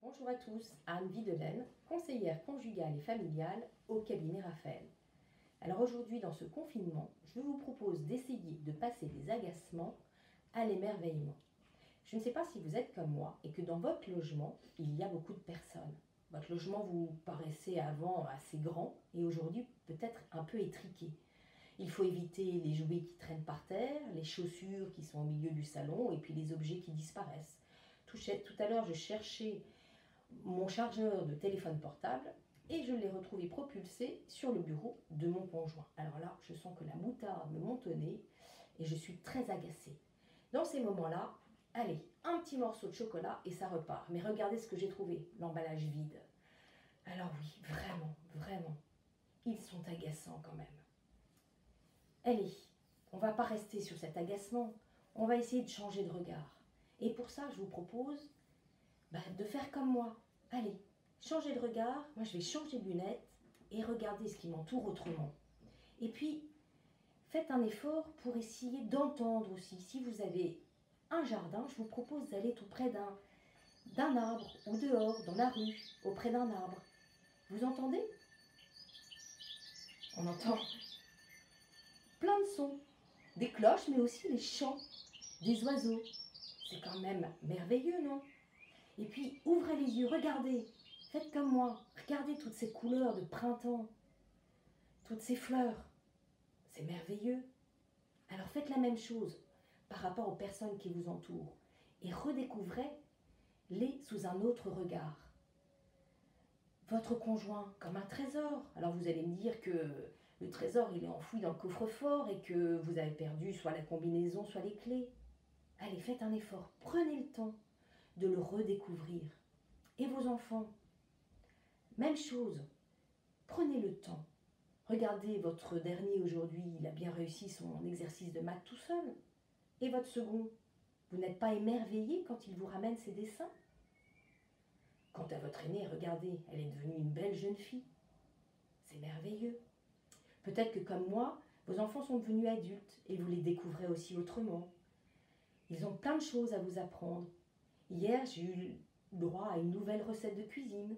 Bonjour à tous, Anne Videlaine, conseillère conjugale et familiale au cabinet Raphaël. Alors aujourd'hui, dans ce confinement, je vous propose d'essayer de passer des agacements à l'émerveillement. Je ne sais pas si vous êtes comme moi et que dans votre logement, il y a beaucoup de personnes. Votre logement vous paraissait avant assez grand et aujourd'hui peut-être un peu étriqué. Il faut éviter les jouets qui traînent par terre, les chaussures qui sont au milieu du salon et puis les objets qui disparaissent. Tout à l'heure, je cherchais mon chargeur de téléphone portable et je l'ai retrouvé propulsé sur le bureau de mon conjoint. Alors là, je sens que la moutarde me monte au nez et je suis très agacée. Dans ces moments-là, allez, un petit morceau de chocolat et ça repart. Mais regardez ce que j'ai trouvé, l'emballage vide. Alors oui, vraiment, vraiment, ils sont agaçants quand même. Allez, on ne va pas rester sur cet agacement, on va essayer de changer de regard. Et pour ça, je vous propose de faire comme moi. Allez, changez de regard, moi je vais changer de lunettes et regardez ce qui m'entoure autrement. Et puis, faites un effort pour essayer d'entendre aussi. Si vous avez un jardin, je vous propose d'aller tout près d'un arbre ou dehors, dans la rue, auprès d'un arbre. Vous entendez? On entend plein de sons, des cloches, mais aussi les chants des oiseaux. C'est quand même merveilleux, non? Et puis, ouvrez les yeux, regardez, faites comme moi, regardez toutes ces couleurs de printemps, toutes ces fleurs, c'est merveilleux. Alors faites la même chose par rapport aux personnes qui vous entourent et redécouvrez-les sous un autre regard. Votre conjoint comme un trésor. Alors vous allez me dire que le trésor il est enfoui dans le coffre-fort et que vous avez perdu soit la combinaison, soit les clés. Allez, faites un effort, prenez le temps de le redécouvrir. Et vos enfants, même chose, prenez le temps. Regardez votre dernier aujourd'hui, il a bien réussi son exercice de maths tout seul. Et votre second, vous n'êtes pas émerveillé quand il vous ramène ses dessins? Quant à votre aînée, regardez, elle est devenue une belle jeune fille. C'est merveilleux. Peut-être que comme moi, vos enfants sont devenus adultes et vous les découvrez aussi autrement. Ils ont plein de choses à vous apprendre. Hier, j'ai eu droit à une nouvelle recette de cuisine.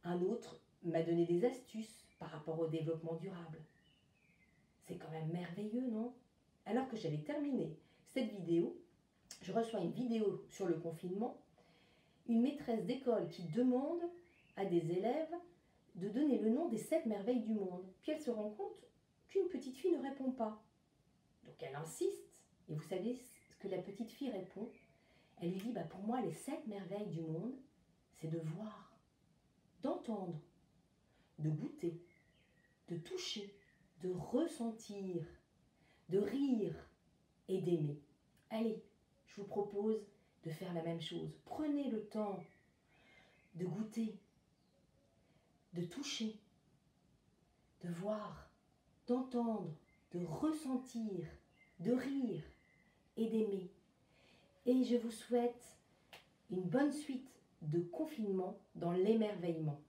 Un autre m'a donné des astuces par rapport au développement durable. C'est quand même merveilleux, non? Alors que j'avais terminé cette vidéo, je reçois une vidéo sur le confinement, une maîtresse d'école qui demande à des élèves de donner le nom des 7 merveilles du monde. Puis elle se rend compte qu'une petite fille ne répond pas. Donc elle insiste, et vous savez ce que la petite fille répond? Elle lui dit, pour moi, les 7 merveilles du monde, c'est de voir, d'entendre, de goûter, de toucher, de ressentir, de rire et d'aimer. Allez, je vous propose de faire la même chose. Prenez le temps de goûter, de toucher, de voir, d'entendre, de ressentir, de rire et d'aimer. Et je vous souhaite une bonne suite de confinement dans l'émerveillement.